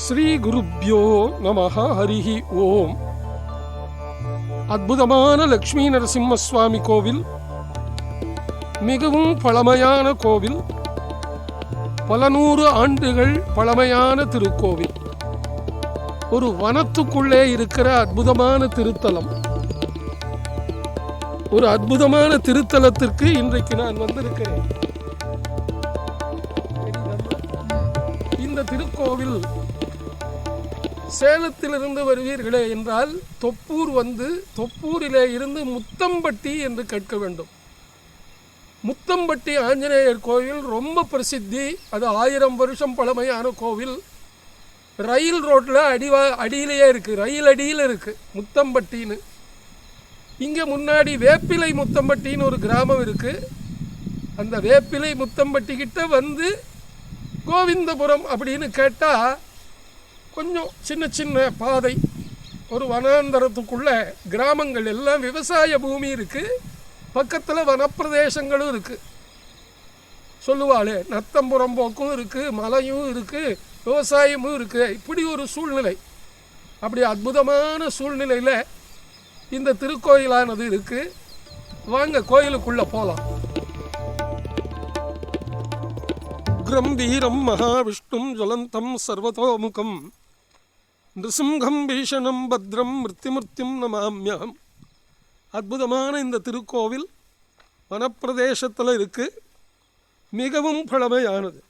ஸ்ரீ குருப்யோ நமஹ. ஹரிஹி ஓம். அற்புதமான லக்ஷ்மி நரசிம்ம சுவாமி கோவில், மிகவும் பழமையான கோவில், பல நூறு ஆண்டுகள் பழமையான திருக்கோவில், ஒரு வனத்துக்குள்ளே இருக்கிற அற்புதமான திருத்தலம். ஒரு அற்புதமான திருத்தலத்திற்கு இன்றைக்கு நான் வந்திருக்கிறேன். இந்த திருக்கோவில் சேலத்திலிருந்து வருவீர்களே என்றால் தொப்பூர் வந்து தொப்பூரிலே இருந்து முத்தம்பட்டி என்று கேட்க வேண்டும். முத்தம்பட்டி ஆஞ்சநேயர் கோவில் ரொம்ப பிரசித்தி. அது 1000 வருஷம் பழமையான கோவில். ரயில் ரோட்டில் அடியிலேயே இருக்குது, ரயில் அடியில் இருக்குது முத்தம்பட்டின்னு. இங்கே முன்னாடி வேப்பிலை முத்தம்பட்டின்னு ஒரு கிராமம் இருக்குது. அந்த வேப்பிலை முத்தம்பட்டி கிட்ட வந்து கோவிந்தபுரம் அப்படின்னு கேட்டால் கொஞ்சம் சின்ன சின்ன பாதை, ஒரு வனாந்தரத்துக்குள்ள கிராமங்கள் எல்லாம் விவசாய பூமி இருக்குது, பக்கத்தில் வனப்பிரதேசங்களும் இருக்குது. சொல்லுவாளே நத்தம்புறம் போக்கும் இருக்குது, மலையும் இருக்குது, விவசாயமும் இருக்குது. இப்படி ஒரு சூழ்நிலை. அப்படி அற்புதமான சூழ்நிலையில் இந்த திருக்கோயிலானது இருக்குது. வாங்க கோயிலுக்குள்ளே போகலாம். உக்ரம் வீரம் மகாவிஷ்ணும் ஜலந்தம் சர்வதோமுகம் நிருசிம்ஹம் பீஷணம் பத்ரம் மிருத்யுமிருத்யும் நமாம்யம். அற்புதமான இந்த திருக்கோவில் வனப்பிரதேசத்தில் இருக்குது, மிகவும் பழமையானது.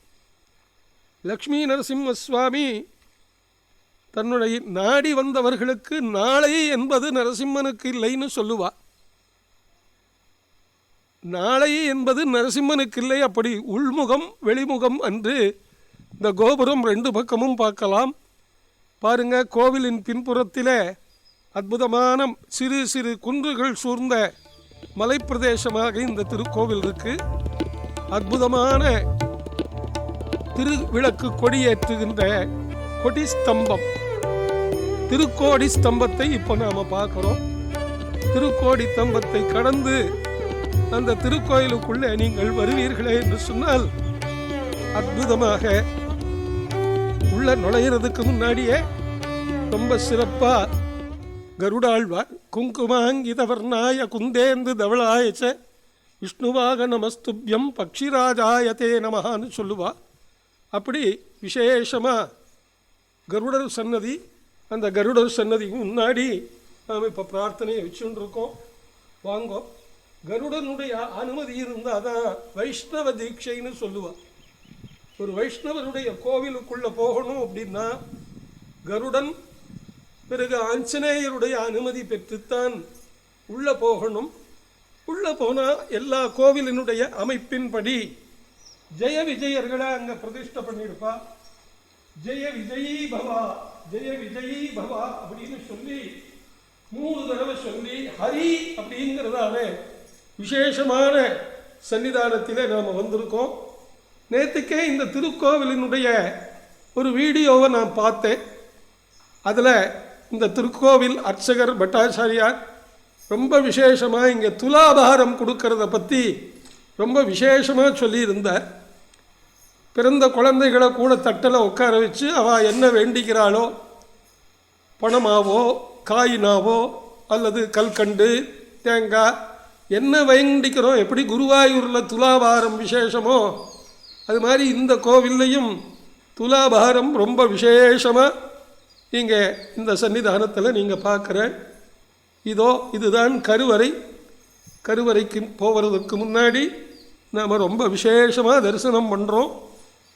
லக்ஷ்மி நரசிம்ம சுவாமி தன்னுடைய நாடி வந்தவர்களுக்கு நாளை என்பது நரசிம்மனுக்கு இல்லைன்னு சொல்லுவா. நாளை என்பது நரசிம்மனுக்கு இல்லை. அப்படி உள்முகம் வெளிமுகம் என்று இந்த கோபுரம் 2 பக்கமும் பார்க்கலாம். பாருங்க, கோவிலின் பின்புறத்திலே அற்புதமான சிறு சிறு குன்றுகள் சூழ்ந்த மலைப்பிரதேசமாக இந்த திருக்கோவில் இருக்கு. அற்புதமான திருவிளக்கு கொடியேற்றுகின்ற கொடி ஸ்தம்பம், திருக்கோடி ஸ்தம்பத்தை இப்போ நாம பார்க்கிறோம். திருக்கோடி ஸ்தம்பத்தை கடந்து அந்த திருக்கோயிலுக்குள்ளே நீங்கள் வருவீர்களே என்று சொன்னால் அற்புதமாக உள்ள நுழையிறதுக்கு முன்னாடியே ரொம்ப சிறப்பா கருடாழ்வார் குங்குமாங்கிதவர்ணாய குந்தேந்து தவளாயச்ச விஷ்ணுவாக நமஸ்துப்யம் பக்ஷிராஜாயத்தே நமஹான்னு சொல்லுவா. அப்படி விசேஷமாக கருடர் சன்னதி, அந்த கருடர் சன்னதிக்கு முன்னாடி நாம் இப்போ பிரார்த்தனையை வச்சுட்டு இருக்கோம். வாங்கோ. கருடனுடைய அனுமதி இருந்தால் தான் வைஷ்ணவ தீட்சைன்னு சொல்லுவாள். ஒரு வைஷ்ணவருடைய கோவிலுக்குள்ளே போகணும் அப்படின்னா கருடன், பிறகு ஆஞ்சநேயருடைய அனுமதி பெற்றுத்தான் உள்ளே போகணும். உள்ளே போனால் எல்லா கோவிலினுடைய அமைப்பின்படி ஜெய விஜயர்களை அங்கே பிரதிஷ்டை பண்ணியிருப்பா. ஜெய விஜயீ பவா, ஜெய விஜயீ பவா அப்படின்னு சொல்லி 3 தடவை சொல்லி ஹரி அப்படிங்கிறதான விசேஷமான சன்னிதானத்தில் நாம் வந்திருக்கோம். நேற்றுக்கே இந்த திருக்கோவிலினுடைய ஒரு வீடியோவை நான் பார்த்தேன். அதில் இந்த திருக்கோவில் அர்ச்சகர் பட்டாச்சாரியார் ரொம்ப விசேஷமாக இங்கே துலாபாரம் கொடுக்கறத பற்றி ரொம்ப விசேஷமாக சொல்லியிருந்தார். பிறந்த குழந்தைகளை கூட தட்டில் உட்கார வச்சு அவள் என்ன வேண்டிக்கிறாளோ, பணமாவோ காயினாவோ அல்லது கல்கண்டு தேங்காய் என்ன வேண்டிக்கிறோம், எப்படி குருவாயூரில் துலாபாரம் விசேஷமோ அது மாதிரி இந்த கோவில்லையும் துலாபாரம் ரொம்ப விசேஷமாக இங்கே இந்த சன்னிதானத்தில் நீங்கள் பார்க்குற இதுதான் கருவறை. கருவறைக்கு போகிறதுக்கு முன்னாடி நாம் ரொம்ப விசேஷமாக தரிசனம் பண்ணுறோம்.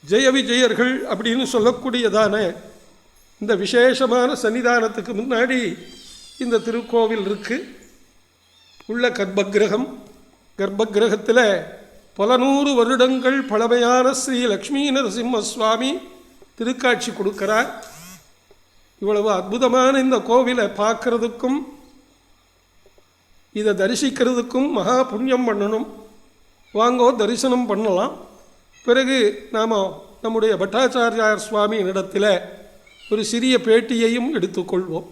ஜெய விஜயர்கள் அப்படின்னு சொல்லக்கூடியதான இந்த விசேஷமான சன்னிதானத்துக்கு முன்னாடி இந்த திருக்கோவில் இருக்குது. உள்ள கர்ப்பகிரகம், கர்ப்பகிரகத்தில் பல 100 வருடங்கள் பழமையான ஸ்ரீ லக்ஷ்மி நரசிம்ம சுவாமி திருக்காட்சி கொடுக்கிறார். இவ்வளவு அற்புதமான இந்த கோவிலை பார்க்கறதுக்கும் இதை தரிசிக்கிறதுக்கும் மகா புண்ணியம் பண்ணணும். வாங்கோ தரிசனம் பண்ணலாம். பிறகு நாம் நம்முடைய பட்டாச்சாரியார் சுவாமியினிடத்தில் ஒரு சிறிய பேட்டியையும் எடுத்துக்கொள்வோம்.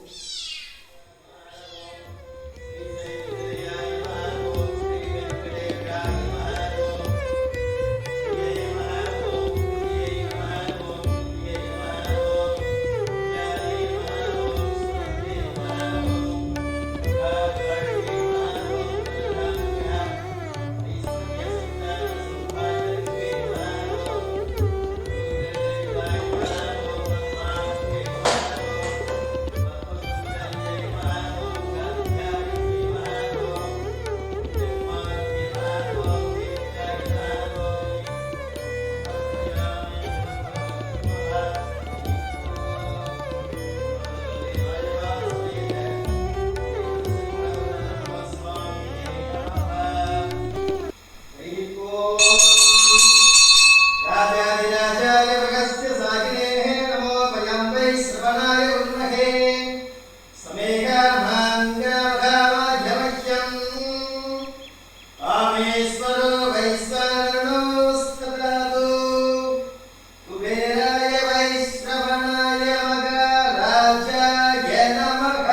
कामेश्वरो वैश्वानरोस्तदातु कुबेराय वैश्रवणाय मगाराजाय नमः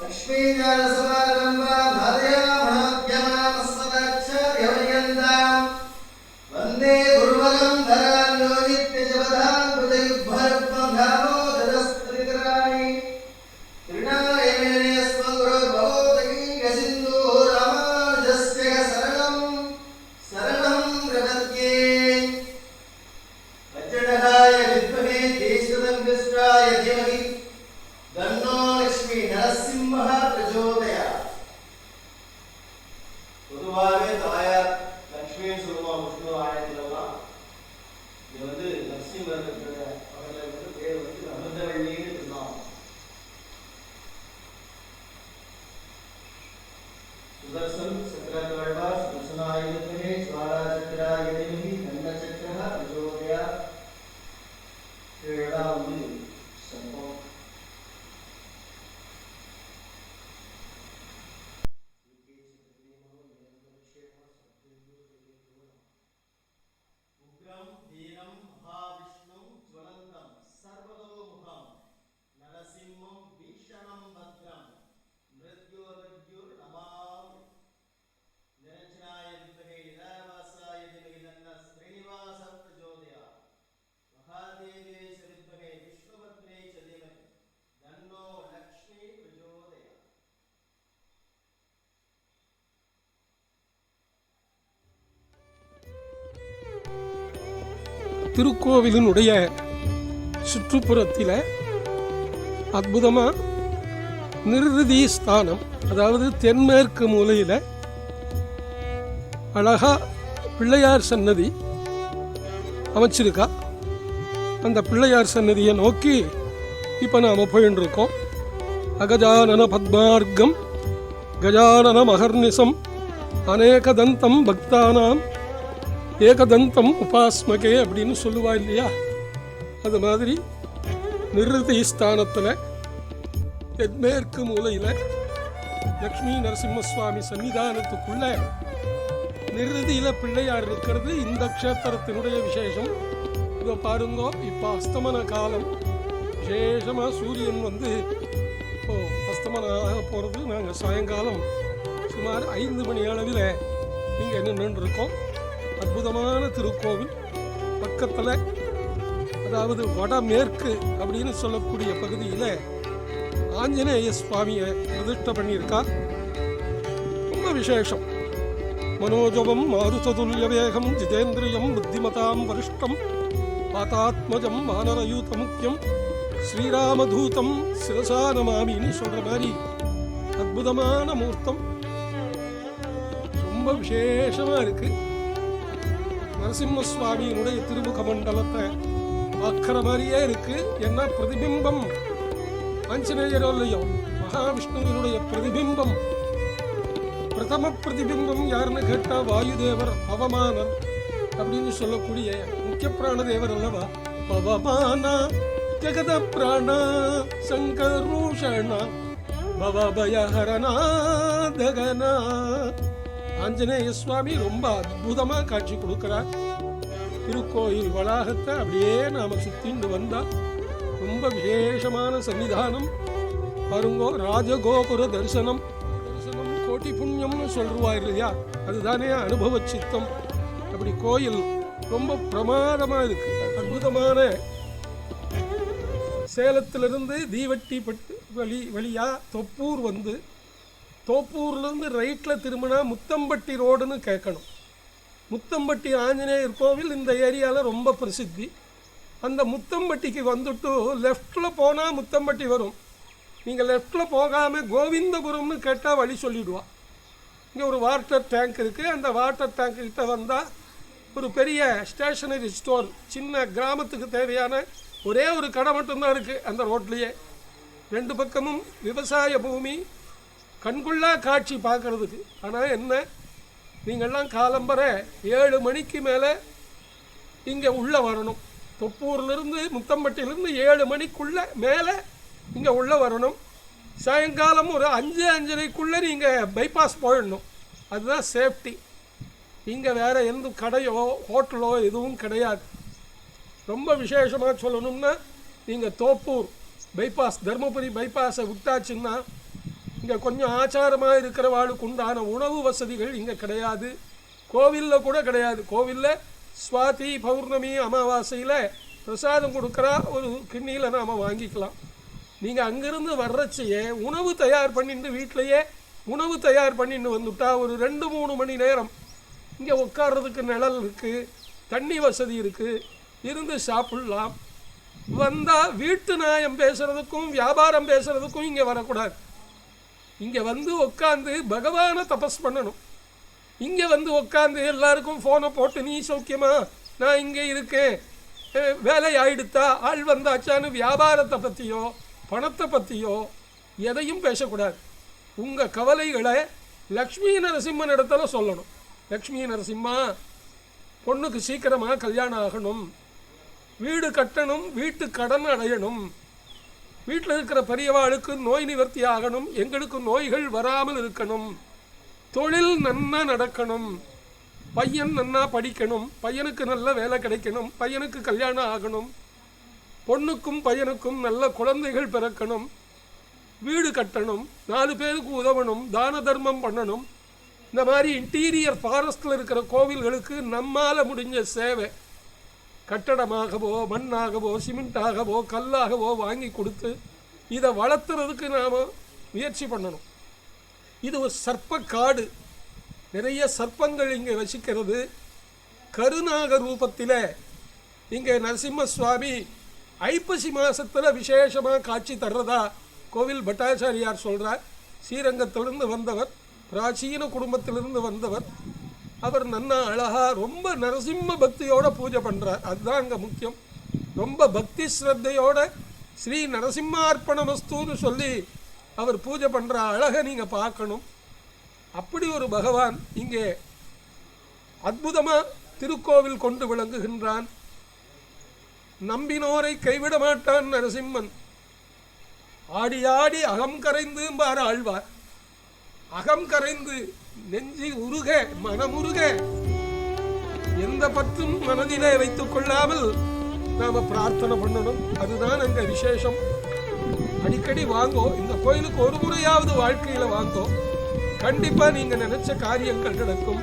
लक्ष्मीनारसमारम्भा भार्यामहाभ्यमामस्मदाचार्यपर्यन्तां वन्दे गुरुवरं धरान्यो नित्यजवधां हृदयुद्भरत्वं दामोदरस्त्रिकराणि त्रिणायमेने स्मगुरुर्भवोदगीकसिन्धु रामानुजस्य शरणं प्रपद्ये वज्रनहाय विद्महे केशवदङ्घ्राय धीमहि तन्नो लक्ष्मी नरसिंहः प्रचोदयात् பொதுவாகவே தாயார் லட்சுமின்னு சொல்லுவோம் விஷ்ணு ஆயத்திலெல்லாம் இது வந்து நரசிம்மர் அவர்களை வந்து பேர் வந்து அமிர்தவள்ளின்னு சொன்னோம் सुदर्शन चक्रगर्भा सुदर्शनाय विद्महे ज्वालाचक्राय धीमहि दण्डचक्रः प्रचोदयात् ஏழாவது சம்பவம் உக்ரம் தீனம் மகாவிஷ்ணும் ஜ்வலந்தம் சர்வதோமுகம் நரசிம்மம் பீஷணம் பத்ரம் மிருத்யோர்மத்யுர் நமாம் நிரஞ்சனாய வித்மஹே நிராவாசாய தீமஹி தன்னः ஸ்ரீனிவாசः பிரச்சோதயாத் மகாதேவே ச வித்மஹே விஷ்ணுபத்னே ச தீமஹி தன்னோ லக்ஷ்மீ பிரச்சோதயாத் திருக்கோவிலினுடைய சுற்றுப்புறத்தில் அற்புதமாக நிர்ருதி ஸ்தானம், அதாவது தென்மேற்கு மூலையில் அழகா பிள்ளையார் சன்னதி அமைச்சிருக்கா. அந்த பிள்ளையார் சன்னதியை நோக்கி இப்போ நாம் போயின்னு இருக்கோம். அகஜானன பத்மார்க்கம் கஜானன மகர்நிசம் அநேகதந்தம் பக்தானாம் ஏகதந்தம் உபாஸ்மகே அப்படின்னு சொல்லுவா இல்லையா? அது மாதிரி நிர்ருதி ஸ்தானத்தில் தென்மேற்கு மூலையில் லக்ஷ்மி நரசிம்மசுவாமி சன்னிதானத்துக்குள்ள நிர்ருதியில் பிள்ளையார் இருக்கிறது இந்த க்ஷேத்திரத்தினுடைய விசேஷம். இதோ பாருங்கோ, இப்போ அஸ்தமன காலம், விசேஷமாக சூரியன் வந்து இப்போ அஸ்தமனம் ஆக போகிறது. நாங்கள் சாயங்காலம் சுமார் 5 மணி அளவில் இங்கே நின்று இருக்கோம். அற்புதமான திருக்கோவில் பக்கத்தில், அதாவது வடமேற்கு அப்படின்னு சொல்லக்கூடிய பகுதியில் ஆஞ்சநேய சுவாமியை பிரதிஷ்டை பண்ணியிருக்கா. ரொம்ப விசேஷம். மனோஜவம் மாருததுல்ய வேகம் ஜிதேந்திரியம் புத்திமதாம் வரிஷ்டம் பாதாத்மஜம் வானரயூத முக்கியம் ஸ்ரீராமதூதம் சிரசா நமாமின்னு சொல்கிற மாதிரி அற்புதமான மூர்த்தம். ரொம்ப விசேஷமாக இருக்குது. நரசிம்ம சுவாமியினுடைய திருமுக மண்டலத்தை பார்க்குற மாதிரியே இருக்குது. ஏன்னா பிரதிபிம்பம் ஆஞ்சநேயரோ இல்லையோ, மகாவிஷ்ணுவினுடைய பிரதிபிம்பம். பிரதம பிரதிபிம்பம் யாருன்னு கேட்டால் வாயுதேவர் பவமானன் அப்படின்னு சொல்லக்கூடிய முக்கிய பிராணதேவர் அல்லவா. பவமானா ஜெகத பிராணா சங்கரூஷணா பவபயஹரணா தகனா. ஆஞ்சநேய சுவாமி ரொம்ப அற்புதமாக காட்சி கொடுக்கிறார். திருக்கோயில் வளாகத்தை அப்படியே நாம் சுற்றிண்டு வந்தால் ரொம்ப விசேஷமான சன்னிதானம். பாருங்கோ, ராஜகோபுர தரிசனம் கோட்டி புண்ணியம்னு சொல்லுவா இல்லையா, அதுதானே அனுபவ சித்தம். அப்படி கோயில் ரொம்ப பிரமாதமாக இருக்கு. அற்புதமான சேலத்திலிருந்து தீவட்டிப்பட்டு வழியா தொப்பூர் வந்து, தோப்பூர்லேருந்து ரைட்டில் திரும்பினா முத்தம்பட்டி ரோடுன்னு கேட்கணும். முத்தம்பட்டி ஆஞ்சநேயர் கோவில் இந்த ஏரியாவில் ரொம்ப பிரசித்தி. அந்த முத்தம்பட்டிக்கு வந்துட்டு லெஃப்டில் போனால் முத்தம்பட்டி வரும். நீங்கள் லெஃப்டில் போகாமல் கோவிந்தபுரம்னு கேட்டால் வழி சொல்லிவிடுவா. இங்கே ஒரு வாட்டர் டேங்க் இருக்குது. அந்த வாட்டர் டேங்க்கிட்ட வந்தால் ஒரு பெரிய ஸ்டேஷனரி ஸ்டோர், சின்ன கிராமத்துக்கு தேவையான ஒரே ஒரு கடை மட்டும்தான் இருக்குது அந்த ரோட்லேயே. 2 பக்கமும் விவசாய பூமி, கண்குள்ளா காட்சி பார்க்குறதுக்கு. ஆனால் என்ன, நீங்கள்லாம் காலம்பரை 7 மணிக்கு மேலே இங்கே உள்ளே வரணும். தொப்பூர்லேருந்து முத்தம்பட்டியிலேருந்து 7 மணிக்குள்ளே மேலே இங்கே உள்ளே வரணும். சாயங்காலம் ஒரு 5-5:30க்குள்ளே நீங்கள் பைபாஸ் போயிடணும். அதுதான் சேஃப்டி. இங்கே வேறு எந்த கடையோ ஹோட்டலோ எதுவும் கிடையாது. ரொம்ப விசேஷமாக சொல்லணும்னா நீங்கள் தோப்பூர் பைபாஸ், தருமபுரி பைபாஸை விட்டாச்சுன்னா இங்கே கொஞ்சம் ஆச்சாரமாக இருக்கிறவாளுக்கு உண்டான உணவு வசதிகள் இங்கே கிடையாது. கோவிலில் கூட கிடையாது. கோவிலில் சுவாதி பௌர்ணமி அமாவாசையில் பிரசாதம் கொடுக்குறா, ஒரு கிண்ணியில் நாம் வாங்கிக்கலாம். நீங்கள் அங்கேருந்து வர்றச்சையே உணவு தயார் பண்ணிட்டு வீட்டிலையே உணவு தயார் பண்ணிட்டு வந்துவிட்டா ஒரு 2-3 மணி நேரம் இங்கே உட்கார்றதுக்கு நிழல் இருக்குது, தண்ணி வசதி இருக்குது, இருந்து சாப்பிட்லாம். வந்தால் வீட்டு நியாயம் பேசுகிறதுக்கும் வியாபாரம் பேசுகிறதுக்கும் இங்கே வரக்கூடாது. இங்கே வந்து உட்காந்து பகவானை தபஸ் பண்ணணும். இங்கே வந்து உட்காந்து எல்லாருக்கும் ஃபோனை போட்டு நீ சௌக்கியமா, நான் இங்கே இருக்கேன், வேலை ஆயிடுத்தா, ஆள் வந்தாச்சான்னு வியாபாரத்தை பற்றியோ பணத்தை பற்றியோ எதையும் பேசக்கூடாது. உங்கள் கவலைகளை லக்ஷ்மி நரசிம்மன் இடத்துல சொல்லணும். லக்ஷ்மி நரசிம்மா, பொண்ணுக்கு சீக்கிரமாக கல்யாணம் ஆகணும், வீடு கட்டணும், வீட்டு கடன் அடையணும், வீட்டில் இருக்கிற பெரியவாளுக்கு நோய் நிவர்த்தி ஆகணும், எங்களுக்கு நோய்கள் வராமல் இருக்கணும், தொழில் நன்னா நடக்கணும், பையன் நன்னா படிக்கணும், பையனுக்கு நல்ல வேலை கிடைக்கணும், பையனுக்கு கல்யாணம் ஆகணும், பொண்ணுக்கும் பையனுக்கும் நல்ல குழந்தைகள் பிறக்கணும், வீடு கட்டணும், 4 பேருக்கு உதவணும், தான தர்மம் பண்ணணும். இந்த மாதிரி இன்டீரியர் ஃபாரஸ்டில் இருக்கிற கோவில்களுக்கு நம்மால் முடிஞ்ச சேவை, கட்டடமாகவோ மண்ணாகவோ சிமெண்ட்டாகவோ கல்லாகவோ வாங்கி கொடுத்து இதை வளர்த்துறதுக்கு நாம் முயற்சி பண்ணணும். இது ஒரு சர்ப்ப காடு, நிறைய சர்ப்பங்கள் இங்கே வசிக்கிறது. கருநாக ரூபத்தில் இங்கே நரசிம்ம சுவாமி ஐப்பசி மாதத்தில் விசேஷமாக காட்சி தர்றதா கோவில் பட்டாச்சாரியார் சொல்கிறார். ஸ்ரீரங்கத்திலிருந்து வந்தவர், பிராச்சீன குடும்பத்திலிருந்து வந்தவர். அவர் நன்னா அழகாக ரொம்ப நரசிம்ம பக்தியோடு பூஜை பண்ணுறார். அதுதான் அங்கே முக்கியம். ரொம்ப பக்தி ஸ்ரத்தையோட ஸ்ரீ நரசிம்மார்ப்பணமஸ்துன்னு சொல்லி அவர் பூஜை பண்ணுற அழகை நீங்கள் பார்க்கணும். அப்படி ஒரு பகவான் இங்கே அற்புதமாக திருக்கோவில் கொண்டு விளங்குகின்றான். நம்பினோரை கைவிட மாட்டான் நரசிம்மன். ஆடி ஆடி அகம் கரைந்து பார் ஆழ்வார். அகம் கரைந்து நெஞ்சி உருக மனமுருக எந்த பற்றும் மனதிலே வைத்துக் கொள்ளாமல் நாம பிரார்த்தனை பண்ணணும். அதுதான் அங்க விசேஷம். அடிக்கடி வாங்கோ, இந்த கோயிலுக்கு ஒரு முறையாவது வாழ்க்கையில வாங்கோ, கண்டிப்பா நீங்க நினைச்ச காரியங்கள் நடக்கும்.